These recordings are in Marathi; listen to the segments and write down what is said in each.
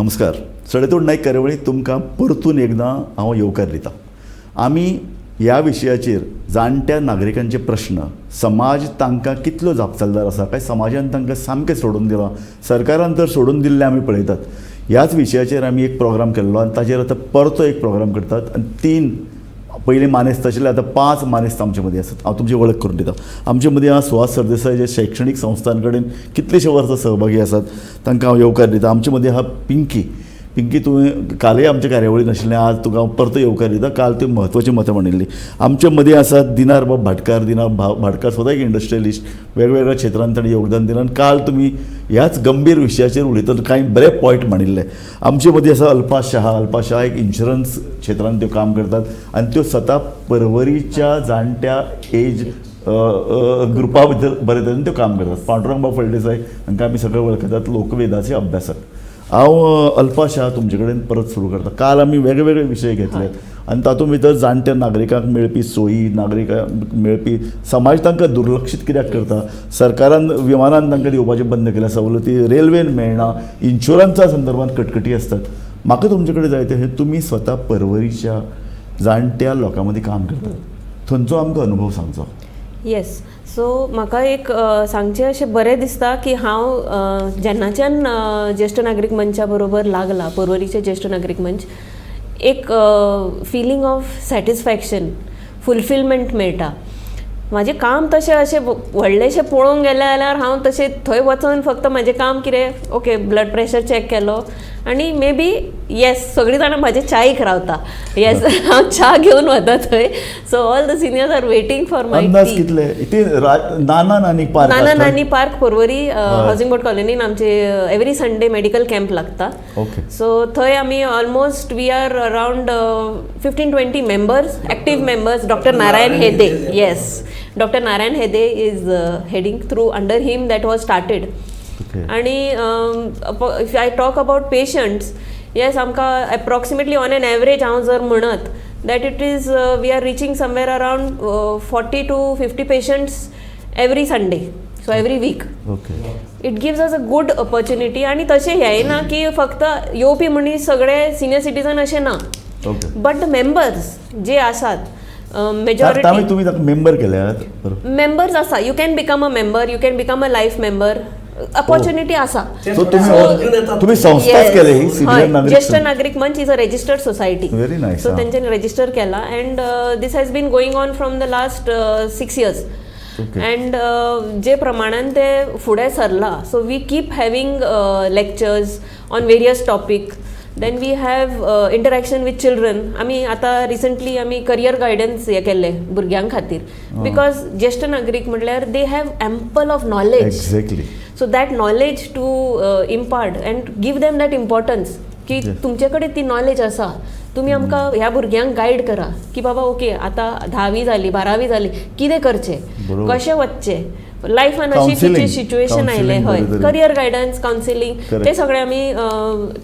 नमस्कार. सडेतोड नाईक कार्यावळी तुमकां परतून एकदां हांव येवकार दितां. आमी ह्या विशयाचेर जाणट्या नागरिकांचे प्रश्न, समाज तांकां कितलो जापसालदार आसा काय समाजान तांकां सामकें सोडून दिलां, सरकारान तर सोडून दिल्लें आमी पळयतात. ह्याच विशयाचेर आमी एक प्रोग्राम केल्लो आनी ताचेर आतां परतो एक प्रोग्राम करतात आनी 3 पयलीं मानेस्त आशिल्ले आतां 5 मानेस्त आमचे मदीं आसात. हांव तुमची वळख करून दितां. आमचे मदीं हांव सुहास सरदेसाय जे शैक्षणीक संस्थां कडेन कितलेशे वर्सां सहभागी आसात तांकां हांव येवकार दितां. आमचे मदीं आहा पिंकी. तुवें कालय आमच्या कार्यावळीन आशिल्लें, आज तुका हांव परतो येवकार दितां. काल तुवें म्हत्वाची मतां मांडिल्लीं. आमच्या मदीं आसात दिनार बाब भाटकार. भाटकार सुद्दां एक इंडस्ट्रियलिस्ट, वेगवेगळ्या क्षेत्रांत ताणें योगदान दिलां आनी काल तुमी ह्याच गंभीर विशयाचेर उलयतना कांय बरे पॉयंट मांडिल्ले. आमचे मदीं आसा अल्पा शाह एक इन्शुरन्स क्षेत्रांत त्यो काम करतात आनी त्यो स्वता परवरीच्या जाणट्या एज ग्रुपा भितर बरे तरेन त्यो काम करतात. पांडुरंग बाब फळदेसाय हांकां आमी सगळे वळखतात, लोकवेदाचे अभ्यासक. हांव अल्पा शाह तुमचे कडेन परत सुरू करता. काल आमी वेगवेगळे विशय घेतले आनी तातूंत भितर जाणट्या नागरिकांक मेळपी सोयी, नागरिकांक मेळपी समाज तांकां दुर्लक्षीत कित्याक करता, सरकारान विमानान तांकां दिवपाचें बंद केल्या सवलती, रेल्वेन मेळना, इन्शुरन्सा संदर्भांत कटकटी आसतात. म्हाका तुमचे कडेन जाय तें तुमी स्वता परवरीच्या जाणट्या लोकां मदीं काम करतात, थंयचो आमकां अनुभव सांगचो. येस. सो म्हाका एक सांगचें अशें बरें दिसता की हांव जेन्नाच्यान ज्येश्ठ नागरीक मंचा बरोबर लागला, परवरीचे ज्येश्ठ नागरीक मंच, एक फिलींग ऑफ सॅटिस्फॅक्शन, फुलफिलमेंट मेळटा. म्हाजें काम तशें अशें व्हडलेशें पळोवंक गेलें जाल्यार हांव तशें थंय वचून फक्त म्हाजें काम कितें, ओके ब्लड प्रेशर चॅक केलो आनी मे बी येस सगळीं जाणां म्हाजे च्यायेक रावता. येस, हांव च्या घेवन वता थंय. So all the seniors are waiting for my tea. Nana Nani park परवरी हावसिंग बोर्ड कॉलनीन आमचे एवरी संडे मेडिकल कॅम्प लागता. सो थंय आमी almost we are around 15-20 members, active members. Doctor Narayan Hede, yes, Dr. Narayan Hede is heading through, under him that was started. आणि if I talk about patients, yes, आमकां approximately on an average हांव जर म्हणत that it is we are reaching somewhere around 40 to 50 patients every Sunday, so every week. It gives us a good opportunity. आणि तशें हें ना की फक्त येवपी मनीस सगळे सिनियर सिटीजन अशें ना, बट द मेंबर्स जे आसात मेजॉरिटी तुम्ही मेंबर केल्यात. मेंबर्स आसा. You can become a member, you can become a life member. Opportunity आसा. तुम्ही संस्थाच केले ही सिनियर नागरिक ज्येष्ठ नागरिक मंच is a registered society. Very nice. So तेंच्यांनी रजिस्टर केला and this has been going on from the last 6 years. And जे प्रमाणान ते फुडें सरला, so we keep having lectures on various topic. Then we have interaction with children. आमी आतां रिसंटली आमी करियर गायडन्स हे केल्ले भुरग्यां खातीर, बिकॉज ज्येष्ठ नागरीक म्हटल्यार they have ample of knowledge. Exactly. So that knowledge to impart and give them that importance की तुमचे कडेन ती नॉलेज आसा, तुम्ही आमकां ह्या भुरग्यांक गायड करा की बाबा ओके आतां 10वी जाली, 12वी जाली, कितें करचें, कशें वचचें, लायफान अशी सिच्युएशन आयले. हय, करियर गायडन्स, कावन्सिलींग, ते सगळें आमी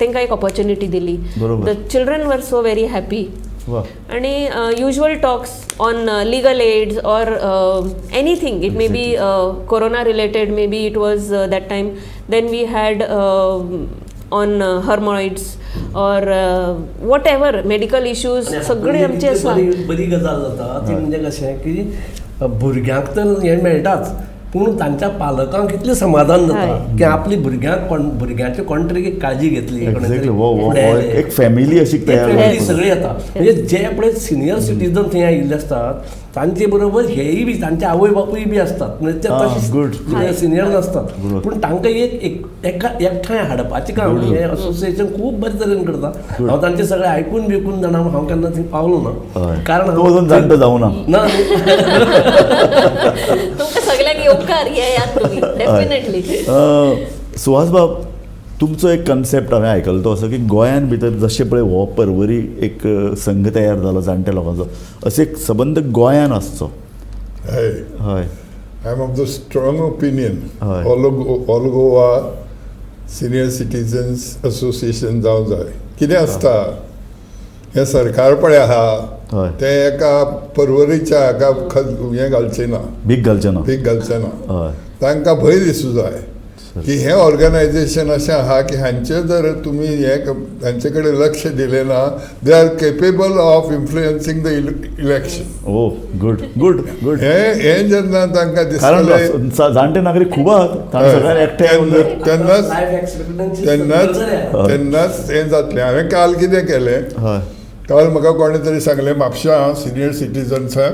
तांकां एक ऑपॉर्च्युनिटी दिली. The children were so very happy. आणि usual talks on legal aids or anything, it may be corona related, may be it was that time. Then we had on haemorrhoids or whatever medical issues सगळे आमचे आसा. बरी गजाल जाता ती म्हणजे कशें की भुरग्यांक तर हें मेळटाच, पूण तांच्या पालकांक कितलें समाधान जाता की आपली भुरग्यांची कोण तरी काळजी घेतली, एक फॅमिली अशी तयार सगळी येता. म्हणजे जे पळय सिनियर सिटीजन थंय आयिल्ले असतात तांचे बरोबर हेय बी तांचे आवय बापूय बी असतात, म्हणजे ते तशें सिनियर नासतात, पूण तांकां एकठांय हाडपाचें काम हें असोसिएशन खूब बरे तरेन करता. हांव तांचे सगळें आयकून बिकून जाणा हांव केन्ना थंय पावलो ना, कारण जाणटो जावं ना. सगळ्यांक येवकार येयात तुमी डेफिनेटली. सुहास बाब, तुमचो एक कन्सेप्ट हांवें आयकलो तो असो की गोंयान भितर जशें पळय हो परवरी एक संघ तयार जालो जाणट्या लोकांचो, असो एक सबंद गोंयान आसचो. हय, I am of the strong opinion all Goa senior citizens association जावं जाय. कितें आसता, हें सरकार पळय आहा तें एका परवरीच्या हेका हें घालचें ना, भीक घालचें ना. तांकां भंय दिसूं जाय की हे ऑर्गनायझेशन अशें आहा की हांचे जर तुमी हांचे कडेन लक्ष दिलें ना they are capable of influencing the election. Oh good good good. हे जेन्ना तांकां कारण दिसतलें जाणटे नागरीक खूब आहात, तांणे सगळ्यांनी एकठांय येवन जर तेन्नाच हें जातलें. हांवें काल कितें केलें, हय काल म्हाका कोणे तरी सांगलें म्हापशां सिनियर सिटीजन्साक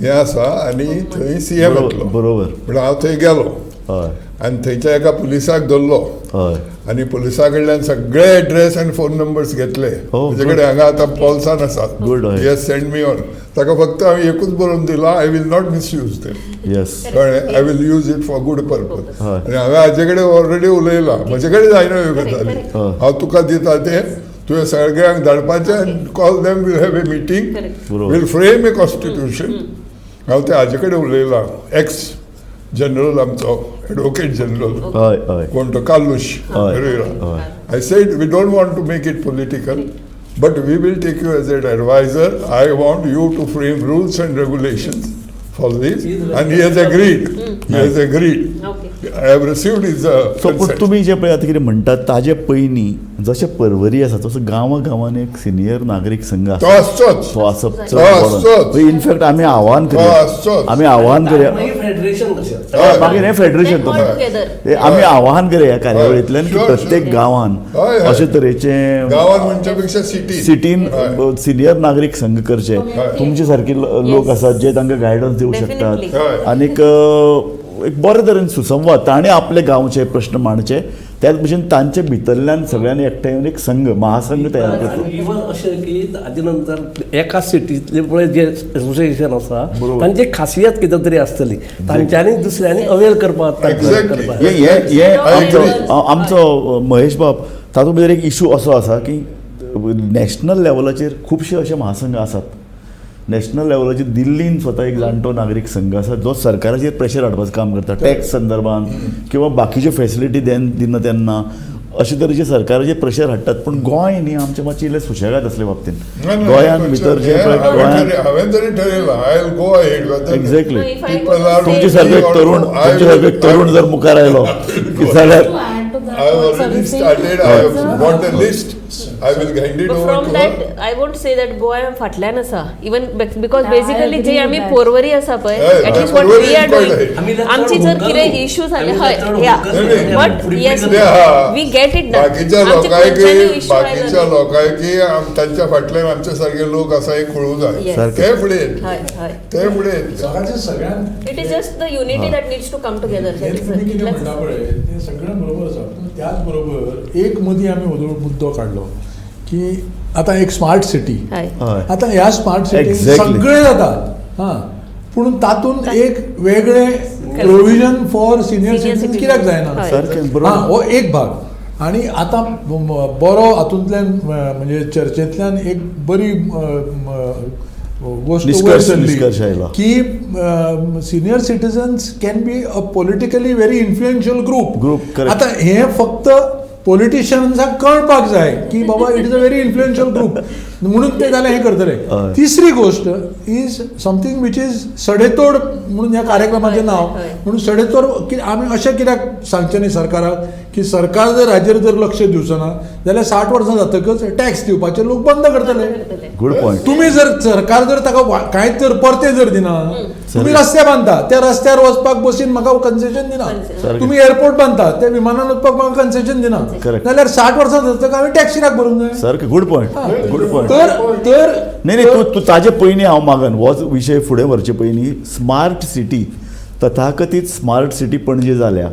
हें आसा आनी थंय CM येतलो. बरोबर. पूण हांव थंय गेलो हय आनी थंयच्या एका पुलिसाक धरलो हय आनी पुलिसा कडल्यान सगळे एड्रेस आनी फोन नंबर्स घेतले. Oh, म्हजे कडेन हांगा आतां पॉल्सान आसा. Good, हय. Yes send me on. ताका फक्त हांवें एकूच बरोवन दिला, I will not misuse them. Yes कळ्ळें, I will use it for good purpose. हय. आनी हांवें हाजे कडेन ऑलरेडी उलयलां, म्हजे कडेन जायना ह्यो गजाली. हय. हांव तुका दिता तें तुवें सगळ्यांक धाडपाचें आनी call them, will have a meeting, बरोबर. Will frame a constitution. हांव ते हाजे कडेन उलयलां, एक्स जनरल आमचो एडवोकेट जनरल हय हय कोण तो कालूश हय. Pereira. I said we don't want to make it political, but we will take you as an advisor. I want you to frame rules and regulations for this, and he has agreed. He has agreed. Okay. I have received his so पूण consent. तुमी जे पळय आतां कितें म्हणटात ताजे पयलीं जशें परवरी आसा तसो गांवागांवान एक सिनियर नागरीक संघ तो आसा, आसचोच. तो आसप तो आसचोच. इनफॅक्ट आमी आव्हान तो करूया, आसचोच. आमी आव्हान करूया. फेडरेशन कशें हय. मागीर हें फेडरेशन All together. हे आमी आव्हान करूया ह्या कार्यावळींतल्यान की Sure, प्रत्येक sure. गांवान हय, हय. अशे तरेचे गांवांत म्हणच्या पेक्षा सिटी. सिटीन सिनियर नागरीक संघ करचे. तुमचे सारके लोक आसात जे तांकां गायडन्स दिवंक Definitely. शकतात. हय. आनीक एक बरे तरेन सुसंवाद ताणें आपले गांवचे प्रश्न मांडचे, त्याच भशेन तांचे भितरल्यान सगळ्यांनी एकठांय येवन एक संघ महासंघ तयार करचो. इवन अशें की हाजे नंतर एका सिटींतले पळय जे एसोसिएशन आसा बरोबर. तांची खासियत कितें तरी आसतली, तांच्यांनी दुसऱ्यांनी अवेल करपाक Exactly. हे आमचो महेश बाब तातूंत भितर एक इशू असो आसा की नॅशनल लेवलाचेर खुबशे अशे महासंघ आसात. नॅशनल लेवलाचेर दिल्लीन स्वता एक जाणटो नागरीक संघ आसा जो सरकाराचेर प्रेशर हाडपाचें काम करता, टॅक्स संदर्भान किंवा बाकीच्यो फेसिलिटी दिना तेन्ना अशे तरेचे सरकाराचेर प्रेशर हाडटात. पूण गोंय न्ही आमचें मातशें इल्लें सुशेगाद असले बाबतींत. गोंयान भितर जे पळय गोंयान हांवें तरी ठरयलां, I will go ahead. Exactly If I People go are- to तुमचे say- सारके एक तरुण जर मुखार आयलो जाल्यार I have already started. I have got a list. I will hand it But over from to that, her. I won't say that Goa फाटल्यान आसा. Even because Yeah, I basically agree जे with आमी that. पोरवरी आसा पळय, Yeah, at least yeah, what Porvorim we are is quite doing. आमी आमची जर चड कितें हुंकर इश्यूज न्हू. आले आमी हय चड या हुंकर न्हू. बट फुडें येस फुडें हा. We get it done. बाकीच्या लोकांकी तांच्या फाटल्यान आमचे सारखे लोक आसा एक कळूं जाय. Yes. सारकें. ते फुडें येतले. हय हय ते फुडें येतले. सगळ्यांचे सगळ्यांत it is just the unity that needs to come together. हे तुम्ही कितें म्हणटा पळय ते सगळ्यां बरोबर आसा. पूण त्याच बरोबर एक मदीं आमी मुद्दो काडलो की आतां एक स्मार्ट सिटी. हय हय आतां ह्या स्मार्ट सिटीन Exactly. सगळें जाता हां, पूण तातूंत एक वेगळें provision for senior Senior citizen citizens. कित्याक जायना? हय. सारकें हां, बरोबर. हो एक भाग. आनी आतां बरो हातूंतल्यान म्हणजे चर्चेंतल्यान एक बरी गोष्ट वयर सरली निष्कर्श आयला. की senior citizens can be a politically very influential Group, group. correct. आतां हें फक्त पॉलिटिशियन्सांक कळपाक जाय की बाबा it is a very influential group म्हणून ते जाल्यार हें करतले. हय. तिसरी गोष्ट इज समथींग विच इज सडेतोड म्हणून ह्या कार्यक्रमाचें नांव. हय. म्हणून सडेतोड आमी अशें कित्याक सांगचें न्ही सरकाराक की सरकार जर हाजेर जर लक्ष दिवचो ना जाल्यार 60 वर्सां जातकच टॅक्स दिवपाचे लोक बंद करतले. Good point. तुम्ही जर सरकार जर ताका कांयच जर परते जर दिना, तुम्ही रस्ते बांदता त्या रस्त्यार वचपाक बसीन म्हाका कन्सेशन दिना, सारकें. तुम्ही एअरपोर्ट बांदता त्या विमानान वचपाक म्हाका कन्सेशन दिना, Correct. जाल्यार 60 वर्सां जातकच हांवें टॅक्स कित्याक भरूंक जाय? सारकें गुड पॉयंट. Good point. तर नाही तू ताजे पयलीं हांव मागन हो विशय फुडें व्हरचे पयलीं स्मार्ट सिटी तथाकथीत स्मार्ट सिटी पणजे जाल्या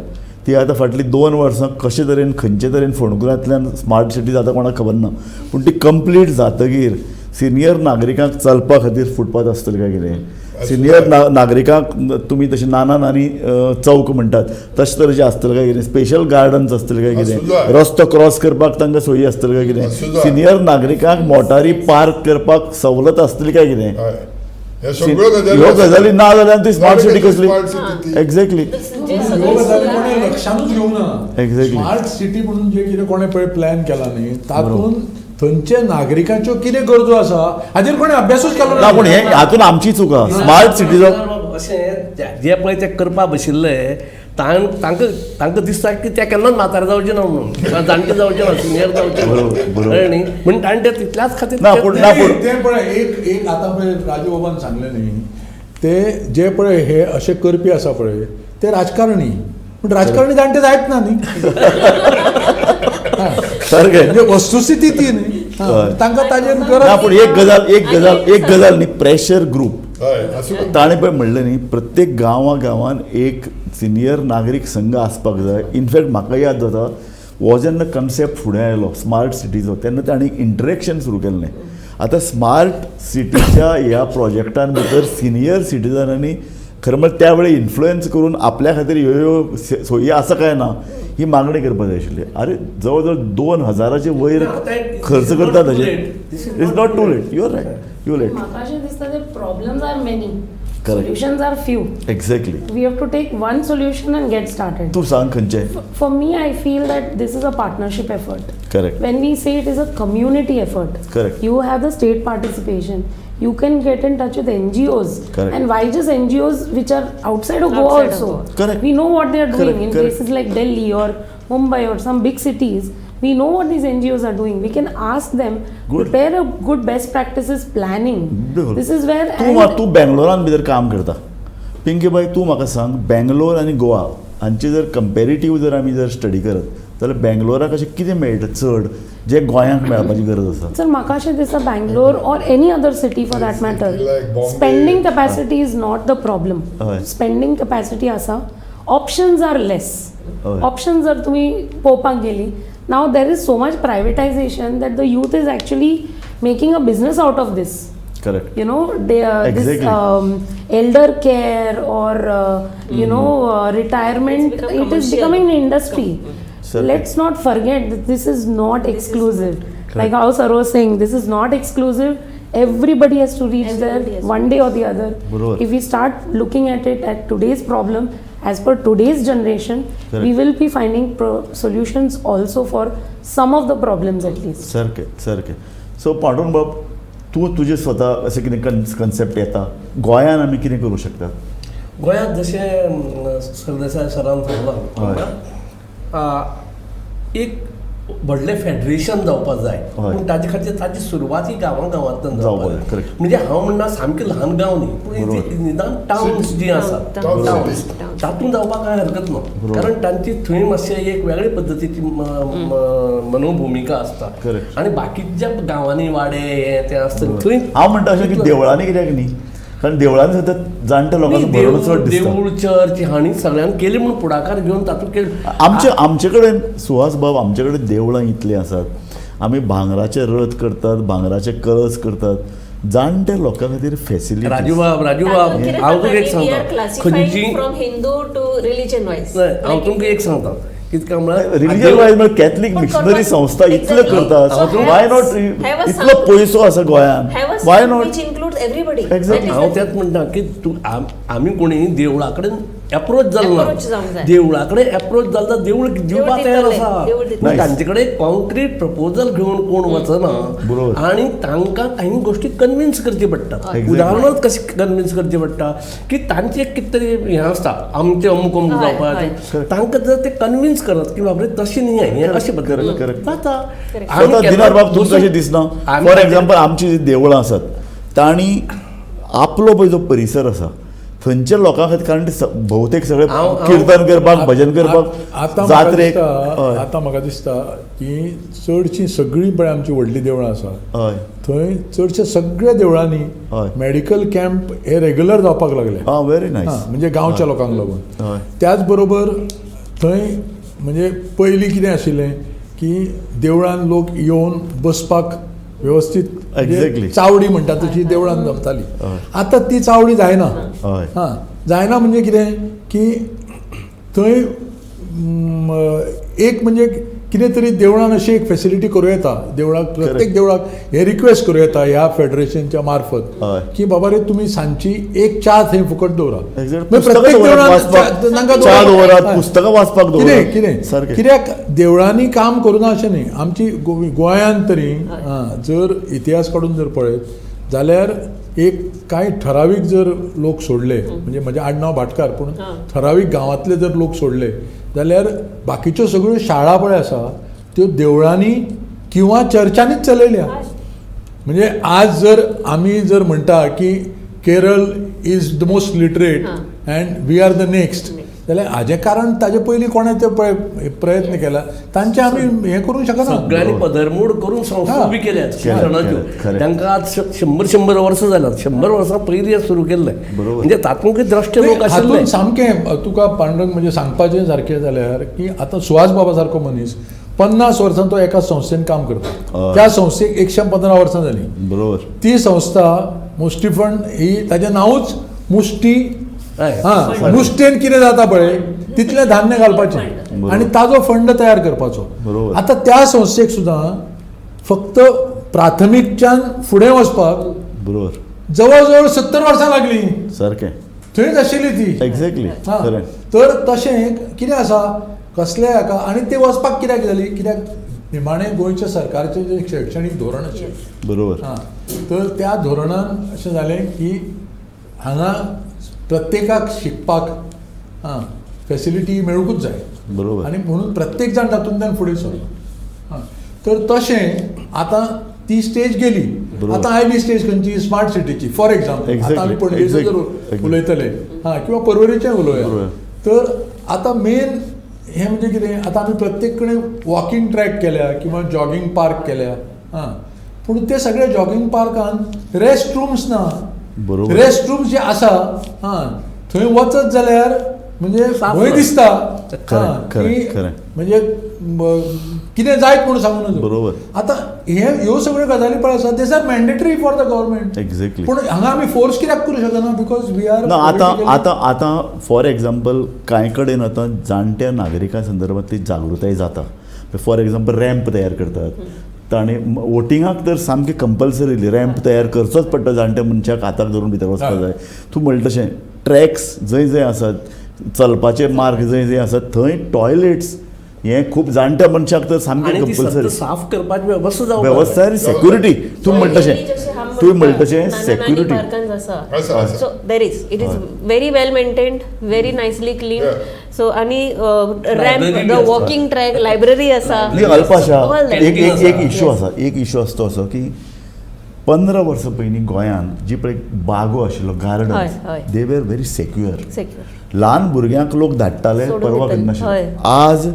ती आतां फाटलीं 2 वर्सां कशे तरेन खंयचे तरेन फोंडकुलांतल्यान स्मार्ट सिटी जाता कोणाक खबर ना, पूण ती कंप्लीट जातकीर सिनियर नागरिकांक चलपा खातीर फुटपाथ आसतलें काय कितें, सिनियर नागरिकांक तुमी तशें नाना नानी चौक म्हणटात तशे तरेचे आसतलें काय कितें, स्पेशल गार्डन्स आसतलें काय आसूं कितें, जाय. रस्तो क्रॉस करपाक तांकां सोयी आसतल्यो काय आसूं कितें, जाय. सिनियर नागरिकांक मोटारी पार्क करपाक सवलत आसतली काय कितें. हय. हे सगळ्यो ह्यो गजाली ना जाल्यार ती स्मार्ट सिटी कसली. स्मार्ट सिटी ती. एक्झॅक्टली. ह्यो गजाली कोणें लक्षांतूच घेवंक ना. Exactly. स्मार्ट सिटी म्हणून जे कितें कोणें पळय प्लॅन केला न्ही तातूंत थंयचे नागरिकांच्यो कितें गरजो आसा हाजेर कोणें अभ्यासूच केलो ना पूण हे हातून आमची चूक आहा. स्मार्ट सिटीचो अशें जे पळय ते करपा बशिल्ले तांकां दिसता की ते केन्नाच म्हातारे जावचे ना म्हणून जाणटे जावचे ना सिनियर जावचे कळ्ळें न्ही म्हण ताणें ते तितल्याच खातीर ते पळय एक आतां पळय राजू बाबान सांगलें न्ही ते जे पळय हे अशे करपी आसा पळय ते राजकारणी पूण राजकारणी जाणटे जायत ना न्ही म्हणजे वस्तुस्थिती ती न्ही तांकां ताजेर गरज पूण एक गजाल न्ही प्रेशर ग्रूप ताणें पळय म्हणलें न्ही प्रत्येक गांवान एक सिनियर नागरीक संघ आसपाक जाय. इनफॅक्ट म्हाका याद जाता हो जेन्ना कन्सेप्ट फुडें आयलो स्मार्ट सिटीचो तेन्ना ताणें इंटरेक्शन सुरू केल्लें. आतां स्मार्ट सिटीच्या ह्या प्रोजेक्टान भितर सिनियर सिटीजनांनी खरें म्हळ्यार त्या वेळी इन्फ्लुएन्स करून आपल्या खातीर ह्यो सोयी आसा काय ना ही मागणी करपाक जाय आशिल्ली. अरे जवळ जवळ 2000 वयर खर्च करता ताजेर. It's not too late. You're right you late. म्हाका अशें दिसता ते problems are many Correct. solutions are few. Exactly. We have to take one solution and get started. तूं सांग खंयचें. For me, I feel that this is a partnership effort. Correct. When we say it is a community effort, Correct. you have the state participation. You can get in touch with NGOs. Correct. And why just NGOs which are outside of Goa Outside of also? Goa. Correct. We know what they are doing Correct, in correct. places like Delhi or Mumbai or some big cities. We know what these NGOs are doing. We can ask them, Good. prepare a good best practices planning. Beautiful. This is where तूं बेंगलोरान भितर काम करता. पिंकीबाई तूं म्हाका सांग बेंगलोर आनी गोवा हांची जर कंपेरिटीव जर आमी जर स्टडी करत जाल्यार बेंगलोराक अशें कितें मेळटा चड जे गोंयांक मेळपाची गरज आसा. सर म्हाका अशें दिसता Bangalore or any other city for that matter like Bombay. Spending capacity is not the problem. हय. स्पेंडींग कॅपॅसिटी आसा ऑप्शन्स आर लेस. हय. ऑप्शन्स जर तुमी पळोवपाक गेली now there is so much privatization that the youth is actually making a business out of this. Correct. You know, this Exactly. elder care or retirement, It's become it is commercial. becoming an industry. Certainly. Let's not forget that this is not exclusive. Correct. Like how Sir was saying, this is not exclusive. Everybody has to reach Everybody there has to. one day or the other. Barabar. If we start looking at it at today's problem, as per today's generation, Correct. we will be finding solutions also for some of the problems at least. सारकें. सो पांडुरंग बाब तूं तुजें स्वता अशें कितें कन्सेप्ट येता गोंयान आमी कितें करूं शकता. गोंयांत जशें सरदेसाय सरान सांगलां एक व्हडलें फेडरेशन जावपाक जाय. हय. पूण ताजे खातीर ताची सुरवात ही गांवांतल्यान जावपाक जावपाक जाय. जाय. Correct. म्हणजे हांव म्हणना सामके ल्हान गांव न्ही पूण निदान टाउन्स जी आसात Town. Towns Town. तातूंत जावपाक कांय हरकत ना. कारण तांची थंय मातशें एक वेगळे पद्दतीची मनोभुमिका आसता. Correct. आनी बाकीच्या गांवांनी वाडे हे ते आसता थंय हांव म्हणटा अशें की देवळांनी कित्याक न्ही कारण देवळांनी सतत जाणट्या लोकांचो भरोवो चड दिसता. देवूळ चर्च हांणी सगळ्यांनी केली म्हणून पुढाकार घेवन तातूंत केली. आमचे कडेन सुहास बाब आमचे कडेन देवळां इतलीं आसात आमी भांगराचे रथ करतात भांगराचे कळस करतात जाणट्या लोकां खातीर फॅसिलिटी. राजू बाब हांव तुका एक सांगता खंयची from Hindu to religion wise. हांव तुमकां एक सांगता कितें म्हळ्यार रिलीजन वायज म्हळ्यार कॅथलीक मिशनरी संस्था इतल्यो करतात वाय नॉट इतलो पयसो आसा गोंयांत why not. which includes everybody. Exactly. हांव तेंच म्हणटा की आमी कोणी देवळा कडेन एप्रोच जालो Approach जावंक ना. जाय. देवळा कडेन एप्रोच जालो देवूळ दिवपाक तयार दितले, आसा देवूळ दितले. पूण Nice. तांचे कडेन कॉन्क्रीट प्रपोजल घेवन कोण वचना बरोबर. आनी तांकां काही गोश्टी कन्विन्स करची पडटा. Exactly. उदाहरणांत कशी कन्विन्स करची पडटा की तांचे कितें तरी हें आसता आमचें अमूक अमूक हय, जावपाचें तांकां जर ते कन्विन्स करत की बाबरे तशें न्ही हें अशें Correct, बद्दल correct. जाता. स्वता दिनार बाब तुमकां कशें दिसना फॉर एग्जाम्पल आमची जी देवळां आसात तांणी आपलो पळय जो परिसर आसा थंयच्या लोकां खातीर कारण ते भोवतेक सगळे किर्तन करपाक भजन करपाक जात्रेक. हय. आतां म्हाका दिसता की चडशीं सगळीं पळय आमची व्हडलीं देवळां आसा हय थंय चडशा सगळ्या देवळांनी हय. मेडिकल कॅम्प हे रेग्युलर जावपाक लागले. आं व्हेरी नायस. म्हणजे गांवच्या लोकांक लागून. हय. त्याच बरोबर थंय म्हणजे पयलीं कितें आशिल्लें की देवळान लोक येवन बसपाक व्यवस्थीत म्हणजे Exactly. चावडी म्हणटा तशी देवळान जमताली. हय. आतां ती चावडी जायना. हय. हां जायना म्हणजे कितें की थंय एक म्हणजे कितें तरी देवळान अशी एक फॅसिलिटी करूं येता देवळाक प्रत्येक देवळाक हे रिक्वेस्ट करूं येता ह्या फेडरेशनच्या मार्फत हय. की बाबा रे तुमी सांजची एक च्या थंय फुकट दवरा. Exact. म्हणजे पुस्तकां प्रत्येक दवरात देवळान वाचपाक. तांकां च्या दवरात हय. पुस्तकां वाचपाक कितें दवरात कितें सारकें. कित्याक देवळांनी काम करूना अशें न्ही आमची गोंयांत तरी जर इतिहास काडून जर पळयत जाल्यार एक कांय ठरावीक जर लोक सोडले म्हणजे म्हजें आडनांव भाटकार पूण ठरावीक गांवांतले जर लोक सोडले जाल्यार बाकीच्यो सगळ्यो शाळा पळय आसा त्यो देवळांनी किंवा चर्चांनीच चलयल्या. म्हणजे आज जर आमी जर म्हणटा की Kerala is the most literate and we are the next जाल्यार हाजें कारण ताजे पयलीं कोणें ते प्रयत्न केला तांचे आमी हें करूंक शकना. सगळ्यांनी पदरमोड करून संस्था उबी केल्यात शिक्षणाच्यो. खरें. तांकां आज 100 वर्सां जाल्यात. 100 वर्सां पयलीं सुरू केल्लें. म्हणजे तातूंत द्रश्ट लोक आशिल्ले. हातूंत सामकें तुका पांडुरंग म्हणजे सांगपाचें सारकें जाल्यार की आतां सुहास बाबा सारको मनीस 50 वर्सां तो एका संस्थेन काम करता. त्या संस्थेक 115 वर्सां जालीं. बरोबर. ती संस्था मुष्टी फंड ही ताचें नांवूच मुष्टी. मुष्टेन कितें जाता पळय तितलें धान्य घालपाचें आनी ताजो फंड तयार करपाचो. बरोबर. आतां त्या संस्थेक सुद्दां फक्त प्राथमीकच्यान फुडें वचपाक बरोबर जवळ जवळ 70 वर्सां लागलीं. सारकें. थंयच आशिल्ली ती. एक्झॅक्टली. हां. खरें. तर तशें कितें आसा कसलेय हाका आनी ते वचपाक कित्याक जाली कित्याक निमाणें गोंयच्या सरकारचें जें शैक्षणीक धोरण आशिल्लें. बरोबर. तर त्या धोरणान अशें जालें की हांगा प्रत्येकाक शिकपाक फॅसिलिटी मेळूंकूच जाय. बरोबर. आनी म्हणून प्रत्येक जाण तातूंतल्यान फुडें सरलो. तर तशें आतां ती स्टेज गेली. आतां आयली स्टेज खंयची स्मार्ट सिटीची. फॉर एक्झाम्पल आतां आमी पणजेचो जर उलयतले किंवा पर्वरीचें उलोवया तर आतां मेन हें म्हणजे कितें आतां आमी प्रत्येक कडेन वॉकिंग ट्रॅक केल्या किंवा जॉगिंग पार्क केल्या. पूण ते सगळे जॉगिंग पार्कान रेस्ट रूम्स ना. बरोबर. रेस्ट रूम्स जे आसा थंय वचत जाल्यार म्हणजे भंय दिसता खरें. म्हणजे कितें जायत म्हणून सांगून नजो. बरोबर. आतां ह्यो सगळ्यो गजाली पळय आसा these are mandatory for the government. Exactly. पूण हांगा आमी फोर्स कित्याक करूं शकना बिकॉज वी आर. ना आतां फॉर एक्झाम्पल कांय कडेन आतां जाणट्या नागरिकां संदर्भांतली जागृताय जाता. फॉर एक्झाम्पल रॅम्प तयार करतात आनी वोटिंगाक तर सामकें कंपल्सरिली रॅम्प तयार करचोच पडटा जाणट्या मनशाक हाताक धरून भितर वचपाक जाय. तूं म्हणटा तशें ट्रॅक्स जंय जंय आसात चलपाचे मार्ग जंय जंय आसात थंय टॉयलेट्स हें खूब जाणट्या मनशाक तर सामकें कंपल्सरी. साफ करपाची वेवस्था वेवस्था आनी सेक्युरिटी. तूं म्हणटा तशें security. So there is it is very well maintained very nicely clean. So आनी ramp the walking track library आसा. अल्पाशा एक इश्यू आसा. एक इश्यू आसा तो असो की 15 वर्सां पयलीं गोंयांत जी पळय बागो आशिल्लो garden they were very secure. ल्हान भुरग्यांक लोक धाडटाले परवा करनाशिल्ले. आज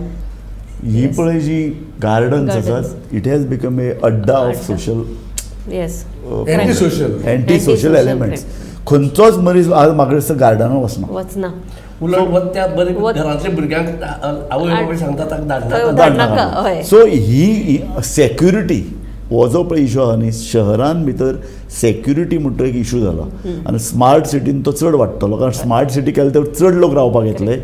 ही पळय जी गार्डन्स आसात इट हॅज बिकम ए अड्डा of social anti social elements. खंयचोच मनीस आज म्हाका दिसता गार्डनांत वचना. उलट त्या घरांतल्या भुरग्यांक आवय बापूय सांगता ताका धाडनाका. सो ही सेक्युरिटी हो जो पळय इश्यू आहा न्ही शहरान भितर सेक्युरिटी म्हणटा एक इश्यू जाला. आनी स्मार्ट सिटीन तो चड वाडटलो कारण स्मार्ट सिटी केले तर चड लोक रावपाक येतले.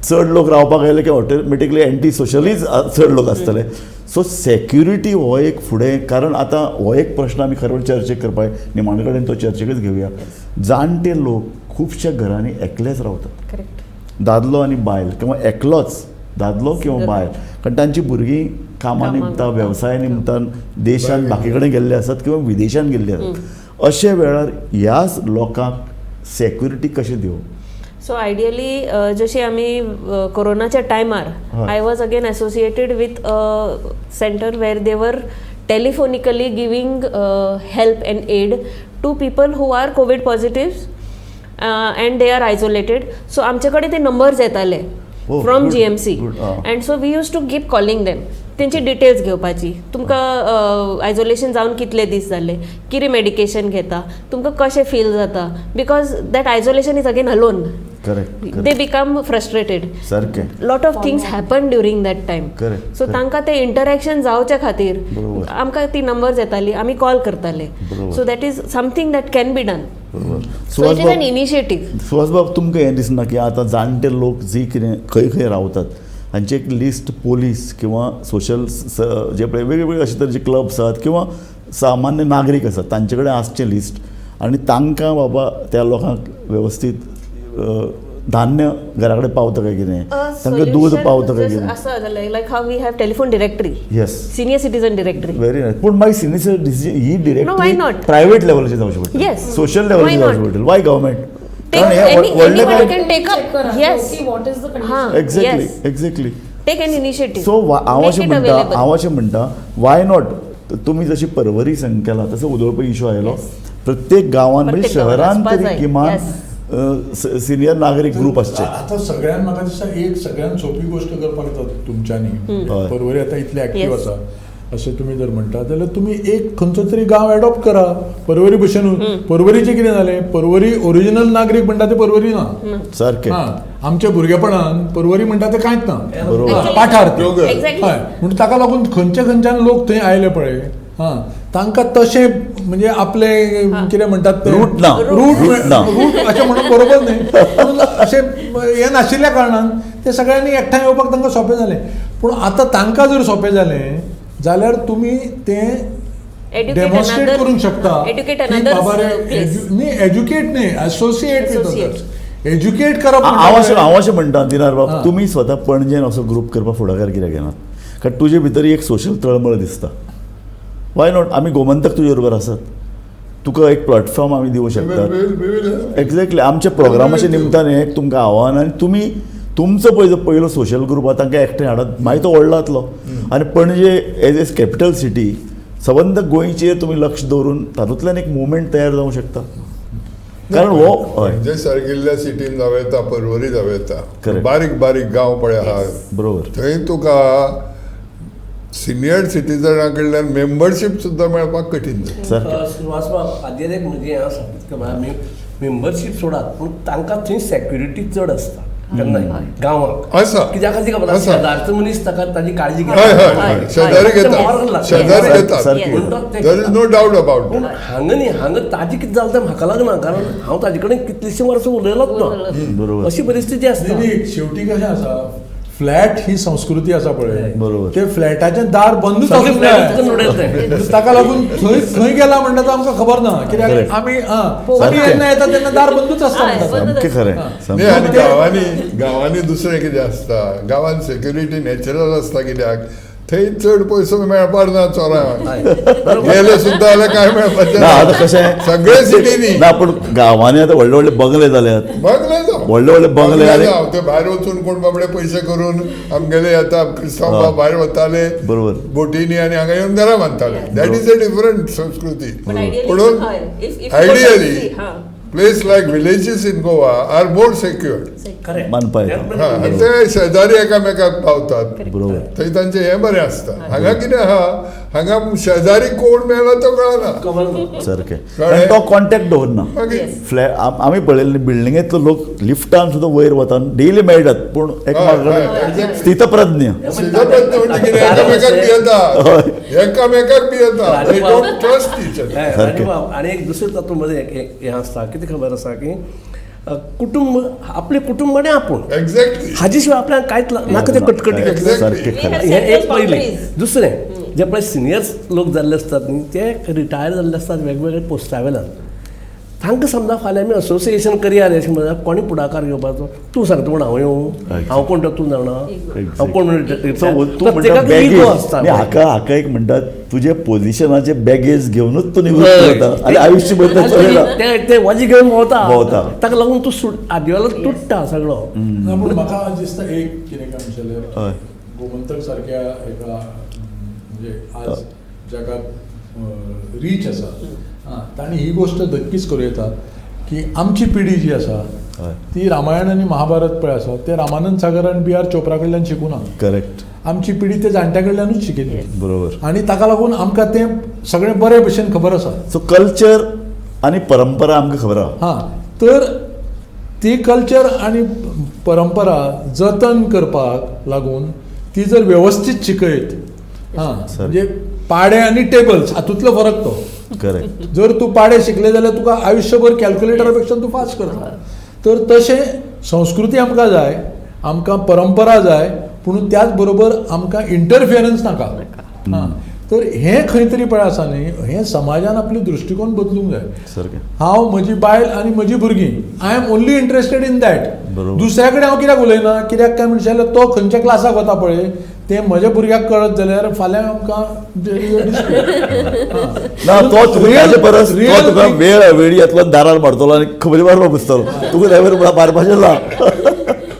चड लोक रावपाक आयले की ऑटोमॅटिकली एंटी सोशलीच चड लोक आसतले. सो सेक्युरिटी हो एक फुडें कारण आतां हो एक प्रश्न आमी खरें चर्चेक करपाक निमाणे कडेन तो चर्चेकच घेवया. जाणटे लोक खुबश्या घरांनी एकलेच रावतात. दादलो आनी बायल किंवा एकलोच दादलो किंवा बायल कारण तांची भुरगीं कामा निमतान वेवसाया निमतान देशान बाकी कडेन गेल्ले आसात किंवा विदेशान गेल्ले आसात. अशे वेळार ह्या लोकांक सेक्युरिटी कशें दिवप. सो आयडियली जशी आमी कोरोनाच्या टायमार I was again associated with centre where they were telephonically giving help and aid to people who are covid positive and they are isolated. So आमचे कडेन ते नंबर्स येताले from GMC and so we use to keep calling them. तेंची डिटेल्स घेवपाची. तुमकां आयसोलेशन जावन कितले दीस जाले कितें मेडिकेशन घेता तुमकां कशें फील जाता because that isolation is again alone. They become frustrated. Lot of things happen during that time. So तांकां ते इंटरॅक्शन जावच्या खातीर आमकां ती नंबर्स येताली आमी कॉल करताले. So that is something that can be done. So it is an initiative. Suhas बाब तुमकां हें दिसना की आतां जाणटे लोक जी कितें खंय खंय रावतात हांची एक लिस्ट पोलीस किंवा सोशल जे पळय वेगवेगळे अशे तरेचे क्लब्स आसात किंवा सामान्य नागरीक आसात तांचे कडेन आसचें लिस्ट आनी तांकां बाबा त्या लोकांक वेवस्थीत धान्य घरा कडेन पावता काय कितें तांकां दूद पावता काय कितें असं लायक हाव we have telephone directory yes senior citizen directory very nice पूण मागीर सिनियर ही No, why directory not? Private लेवलाचेर जावचें पडटा Yes. सोशल Why लेवलाचेर not? जावचें पडटलें why government Take anybody can take Check up. करा. Yes. See what is the condition. हां exactly yes. Exactly Take an initiative. So हांव अशें Make it म्हणटा available. हांव अशें म्हणटा वाय नॉट तुमी जशी परवरी संघ केला तसो उदोळपा इशू आयलो Yes. प्रत्येक गांवांत म्हणजे प्रत्येक गांवांत शहरांत आसपास तरी जाय. किमान सिनियर नागरीक ग्रुप आसचे आता सगळ्यांत म्हाका दिसता एक सगळ्यांत सोपी गोष्ट करपाक जाता तुमच्यांनी हय. परवरी आता इतले ऍक्टिव्ह Yes. आसा अशें तुमी जर म्हणटा जाल्यार तुमी एक खंयचो तरी गांव एडॉप्ट करा परवरी भशेन परवरीचें कितें जालें परवरी ओरिजिनल नागरीक म्हणटा ते परवरी ना सारकें हां आमच्या भुरगेपणान परवरी म्हणटा ते कांयच ना बरोबर. हां, पाठार ते. दोगर. Exactly. हय म्हणून ताका लागून खंयच्यान लोक थंय आयले पळय हां तांकां तशें म्हणजे आपले कितें म्हणटात ते रूट ना. रूट ना. रूट अशें म्हणून बरोबर न्ही पूण अशें हें नाशिल्ल्या कारणान ते सगळ्यांनी एकठांय येवपाक तांकां सोंपें जालें पूण आतां तांकां जर सोंपें जालें जाल्यार तुमी तें Educate डेमॉन्स्ट्रेट another- करूंक शकता educate की another बाबा रे place. न्ही एज्युकेट न्ही असोसिएट Associate. एज्युकेट करप हांव अशें म्हणटा दिनार बाब हां. तुमी स्वता पणजेन असो ग्रूप करपाक फुडाकार कित्याक घेनात कारण तुजे भितर एक सोशल तळमळ दिसता वाय नॉट आमी गोमंतक तुजे बरोबर आसात तुका एक प्लॅटफॉर्म आमी दिवंक शकतात एक्झॅक्टली आमच्या प्रोग्रामाच्या निमतान एक तुमकां आव्हान आनी तुमी तुमचो पयलो सोशल ग्रुप आहा तांकां एकठांय हाडत मागीर तो व्हडलो जातलो आनी पणजे एज ए कॅपिटल सिटी सबंद गोंयचेर तुमी लक्ष दवरून तातूंतल्यान एक मुवमेंट तयार जावंक शकता कारण हो हय म्हणजे सारकिल्ल्या सिटीन जावं येता परवरी जावं येता Correct. बारीक बारीक गांव पळय आहा बरोबर थंय तुका सिनियर सिटीजना कडल्यान मेंबरशीप सुद्दां मेळपाक कठीण जाता सारकें सुवासबाब हाजेर एक म्हणजे हें आसा कितके म्हळ्यार मेंबरशीप सोडात पूण तांकां थंय सेक्युरिटी चड आसता केन्नाय गांवांक आसा. कित्याक खातीर खबर आसा. शेजारचो मनीस ताका ताजी काळजी हय हय घेता हय शेजारी ते घेतात मोराल लागता. शेजारी घेतात सारकें. म्हणटात ते there is no doubt about पूण हांगा न्ही हांगा ताजें कितें जालें तें म्हाका लागना कारण हांव ताजे कडेन कितलींशीं वर्सां उलयलोच ना बरोबर अशी परिस्थिती आसता शेवटी कशें आसा फ्लॅट ही संस्कृती आसा पळय बरोबर. ते फ्लॅटाचें दार बंदूच सगळे आसूंक flat जाय. तुका नडयतले. ताका लागून थंय गेला म्हणटा तो आमकां खबर ना कित्याक Correct. आमी सारकें. जेन्ना येता तेन्ना दार बंदूच आसता हय, म्हणटा बंदूच सामकें खरें न्ही सामकें आनी गांवांनी दुसरें कितें आसता गांवांत सेक्युरिटी नॅचरल आसता कित्याक थंय चड पयसो मेळपाक ना चोरांक गेले सुद्दां जाल्यार काय मेळपाचें ना आतां ना कशें सगळे सिटीनी ना पूण गांवांनी आतां व्हडले व्हडले बंगले जाल्यात बंगले जावं व्हडले व्हडले बंगले आनी जावं ते भायर वचून कोण बाबडे पयशे करून आमगेले आतां क्रिस्तांव बाब भायर वताले बरोबर. बोटींनी आनी हांगा येवन घरा बांदताले दॅट इज अ डिफरंट संस्कृती But ideally, म्हणून हय, if आयडियली हां. Place like villages in Goa are more secured खरें. मानपा येता आनी ते शेजारी एकामेकाक पावतात बरोबर थंय तांचें हें बरें आसता हांगा कितें आहा हांगा शेजारी कोण मेळ्ळो तो कळना खबर ना. सारकें कळ्ळें? कारण तो कॉन्टॅक्ट दवरना मागीर फ्लॅट आमी पळयल्ले बिल्डिंगेंतलो लोक लिफ्टान सुद्दां वयर वता डेली मेळटात पूण एकामेका हय, कडेन स्थितप्रज्ञ सिद्धपत्नी म्हणजे कितें एकामेकाक भियेता एकामेकाक भियेता they don't trust each other हय, राजूबाब, आणि एक दुसरें तातूंत मध्ये हें आसता कितें खबर आसा की कुटुंब आपले कुटुंब आनी आपूण एक्झॅक्टली हाजे शिवाय आपल्याक कांयच नाका ते कटकटी Exactly. सारकें We खरें have हें एक set those पयलें boundaries. दुसरें जे पळय सिनियर लोक जाल्ले आसतात न्ही ते रिटायर जाल्ले आसतात वेगवेगळे पोस्टा वेल्यान तांकां समजा फाल्यां आमी असोसिएशन करया रे अशें म्हणल्यार कोणी पुढाकार घेवपाचो तूं सांगता म्हण हांव येवं हांव कोण तो तूं जाणा हांव कोण सो तूं म्हणटा प्रत्येकाक ego बॅगेज आसता हाका एक म्हणटात तुजे पोझिशनाचे बॅगेज घेवनूच तूं निवृत्त जाता आनी आयुश्यभर तें चलयता ते वजी घेवन भोंवता. भोंवता ताका लागून तूं आदवेलो तुट्टा सगळो ना पूण म्हाका दिसता एक कितें काय म्हणटलें हय गोमंतक सारक्या एका म्हणजे आज जगात रीच आसा तांणी ही गोश्ट नक्कीच करूं येता की आमची पिढी जी आसा हय ती रामायण आनी महाभारत पळय आसा ते रामानंद सागर आनी बी आर चोप्रा कडल्यान शिकूं ना करेक्ट आमची पिढी ते जाणट्या कडल्यानूच शिकिल्ली बरोबर आनी ताका लागून आमकां तें सगळें बरे भशेन खबर आसा सो कल्चर आनी परंपरा आमकां खबर आहा हां तर ती कल्चर आणि परंपरा जतन करपाक लागून ती जर व्यवस्थित शिकयत हां म्हणजे पाडे आनी टेबल्स हातूंतलो फरक तो करेक्ट जर तूं पाडे शिकले जाल्यार तुका आयुश्यभर कॅल्क्युलेटरा पेक्षा तूं फास्ट करता तर तशें संस्कृती आमकां जाय आमकां परंपरा जाय पूण त्याच बरोबर आमकां इंटरफियरन्स नाका हां तर हें खंय तरी पळय आसा न्ही, हें समाजान आपली दृश्टिकोन बदलूंक जाय. सारकें. हांव म्हजी बायल आनी म्हजी भुरगीं, I am only interested in that. बरोबर. दुसऱ्या कडेन हांव कित्याक उलयना, कित्याक काय म्हणशात तो खंयच्या क्लासाक वता पळय तें म्हज्या भुरग्याक कळत जाल्यार फाल्यां आमकां ना तो तुजे परस तो तुका वेळीतलो दारार मारतलो आनी खबरी मारपाक बसतलो, तुका ड्रायव्हर मारपाचें ना.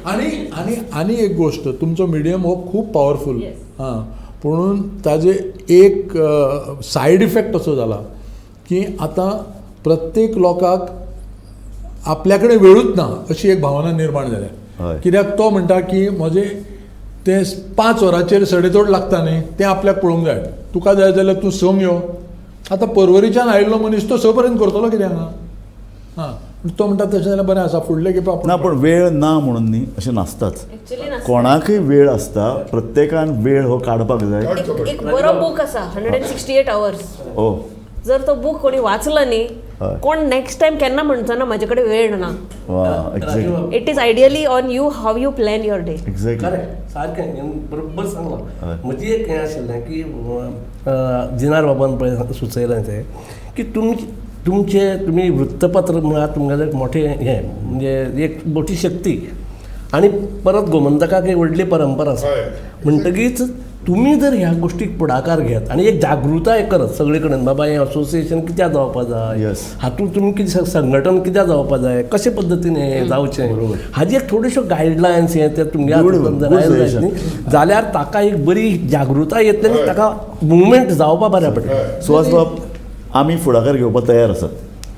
आनी आनी आनी एक गोश्ट, तुमचो मिडियम हो खूब पॉवरफूल. हां, पुणून ताजे एक सायड इफेक्ट असो जाला की आतां प्रत्येक लोकाक आपल्या कडेन वेळूच ना अशी एक भावना निर्माण जाल्या. हय. कित्याक तो म्हणटा की म्हजे ते 5 वरांचेर सडेतोड लागता न्ही, तें आपल्याक पळोवंक जाय. तुका जाय जाल्यार तूं संक यो. आतां पर्वरीच्यान आयिल्लो मनीस तो 6 पर्यंत करतलो कित्याक हांगा? हां, तो म्हणटा तशें जाल्यार बरें आसा, फुडले खेपे ना पूण वेळ ना म्हणून न्ही अशें नासताच. Actually नासता. कोणाकय वेळ आसता, प्रत्येकान वेळ हो काडपाक जाय. एक बरो बूक आसा 168 hours. ओ जर तो बूक कोणी वाचला न्ही, हय. कोण नेक्स्ट टाइम केन्ना म्हणचो ना म्हाजे कडेन वेळ ना. वा exactly it is ideally on you how you plan your day. Exactly. Correct, सारकें, बरोबर सांगलो. हय. म्हजी एक हें आशिल्लें की जिनार बाबान पळय सुचयलें तें की तुमी वृत्तपत्र म्हळ्यार तुमगेलें एक मोठें हें, म्हणजे एक मोठी शक्ती. आनी परत गोमंतकाक एक व्हडली परंपरा आसा. हय. म्हणटकीच तुमी जर ह्या गोष्टीक फुडाकार घेत आनी एक जागृताय करत सगळे कडेन, बाबा हें असोसिएशन कित्याक जावपा जाय, Yes. हातूंत तुमी कितें संघटन कित्याक जावपा जाय, कशे पद्दतीन हें जावचें, हाजी एक थोड्योश्यो गायडलायन्स हें ते तुमगे हातूंतल्यान जर good आयले जायत suggestion. न्ही, जाल्यार ताका एक बरी जागृताय येतली आनी ताका मुवमेंट जावपा बऱ्या पडटलें. सुहास बाब, आमी फुडाकार घेवपाक तयार आसात.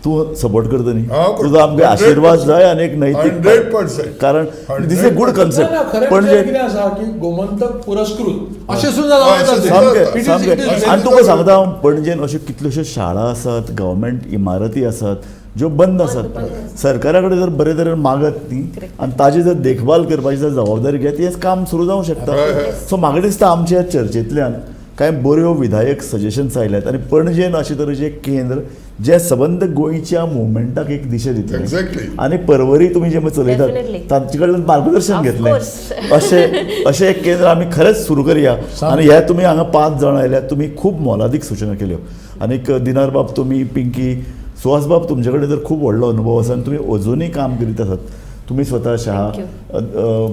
तूं सपोर्ट करता न्ही? हांव करता. तुजो आमकां आशिर्वाद जाय आनी एक नैतीक 100%. कारण दीस ए गुड कन्सेप्ट. खरें पण म्हणजे कितें आसा की गोमंतक पुरस्कृत अशें सुद्दां हय, जावं येता. सामकें It is- सामकें. it is- आनी तुका सांगता हांव, पणजेन अश्यो कितल्योश्यो शाळा आसात, गव्हर्मेंट इमारती आसात ज्यो बंद आसात. सरकारा कडेन जर बरे तरेन मागत न्ही आनी ताजी जर देखभाल करपाची जर जबाबदारी घेत, हें काम सुरू जावंक शकता. सो म्हाका दिसता आमच्या चर्चेंतल्यान कांय बऱ्यो विधायक सजेशन्स आयल्यात आनी पणजेन अशे तरेचें केंद्र जे सबंद गोंयच्या मुवमेंटाक एक दिशा दितलें. Exactly. आनी परवरी तुमी जे चलयतात Definitely. तांचे कडल्यान मार्गदर्शन Of घेतलें. course. अशें एक केंद्र आमी खरेंच सुरू करया. आनी हे तुमी हांगा 5 जाण आयल्यात, तुमी खूब मोलादीक सूचना केल्यो. आनीक दिनार बाब, तुमी, पिंकी, सुहास बाब, तुमचे कडेन जर खूब व्हडलो अनुभव आसा आनी तुमी अजुनूय काम करीत आसात. तुमी स्वता शहा,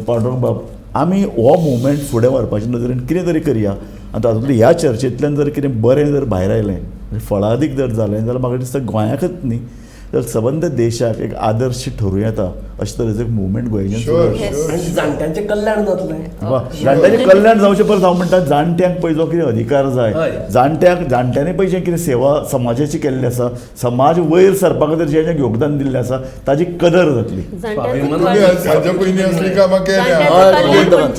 पांडुरंग बाब, आमी हो मुवमेंट फुडें व्हरपाचे नदरेन कितें तरी करया. आनी तातूंतल्या ह्या चर्चेंतल्यान जर कितें बरें जर भायर आयलें, फळादीक जर जालें जाल्यार म्हाका दिसता गोंयाकच न्ही तर सबंद देशाक एक आदर्श ठरूं येता अशें तरेचो एक मुवमेंट गोंयच्यान सुरू Sure, जाता. sure. आनी जाणट्यांचें कल्याण जातलें. वा, जाणट्यांचें कल्याण जावचें परस हांव म्हणटा जाणट्यांक पळय जो कितें अधिकार जाय, हय. जाणट्यांनी पळय जें कितें सेवा समाजाची केल्ली आसा, समाज वयर सरपा खातीर जें जें योगदान दिल्लें आसा ताजी कदर जातली. तुम्ही आज हाज्या पयलीं असली कामां केल्या.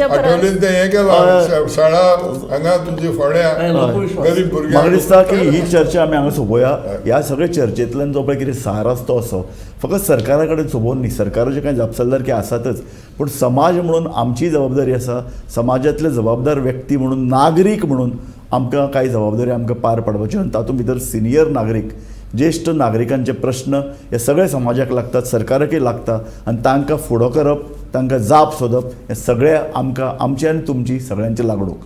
आठवलेन तें हें केलां, शाळा हांगा तुमचे फोड्या गरीब म्हाका भुरग्यांक. दिसता की ही चर्चा आमी हांगा सोंपोवया. ह्या सगळ्या चर्चेंतल्यान जो पळय कितें सार आसा तो असो फकत सरकारा कडेन सोबोवन न्ही, सरकाराचे कांय जबाबदारी आसातच, पूण समाज म्हणून आमची जबाबदारी आसा. समाजांतले जबाबदार व्यक्ती म्हणून, नागरीक म्हणून आमकां कांय जबाबदारी आमकां पार पाडपाच्यो आनी तातूंत भितर सिनियर नागरीक, ज्येश्ठ नागरिकांचे प्रश्न हे सगळे समाजाक लागतात, सरकाराकय लागता आनी तांकां फुडो करप, तांकां जाप सोदप हें सगळें आमकां, आमचें आनी तुमची सगळ्यांचें लागणूक.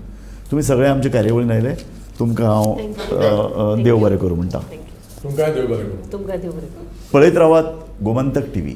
तुमी सगळे आमचे कार्यावळीन आयले, तुमकां हांव देव बरें करूं म्हणटा. तुमकांय देव बरें करूं. तुमकां देव बरें करूं. पळयत रावात गोमंतक TV.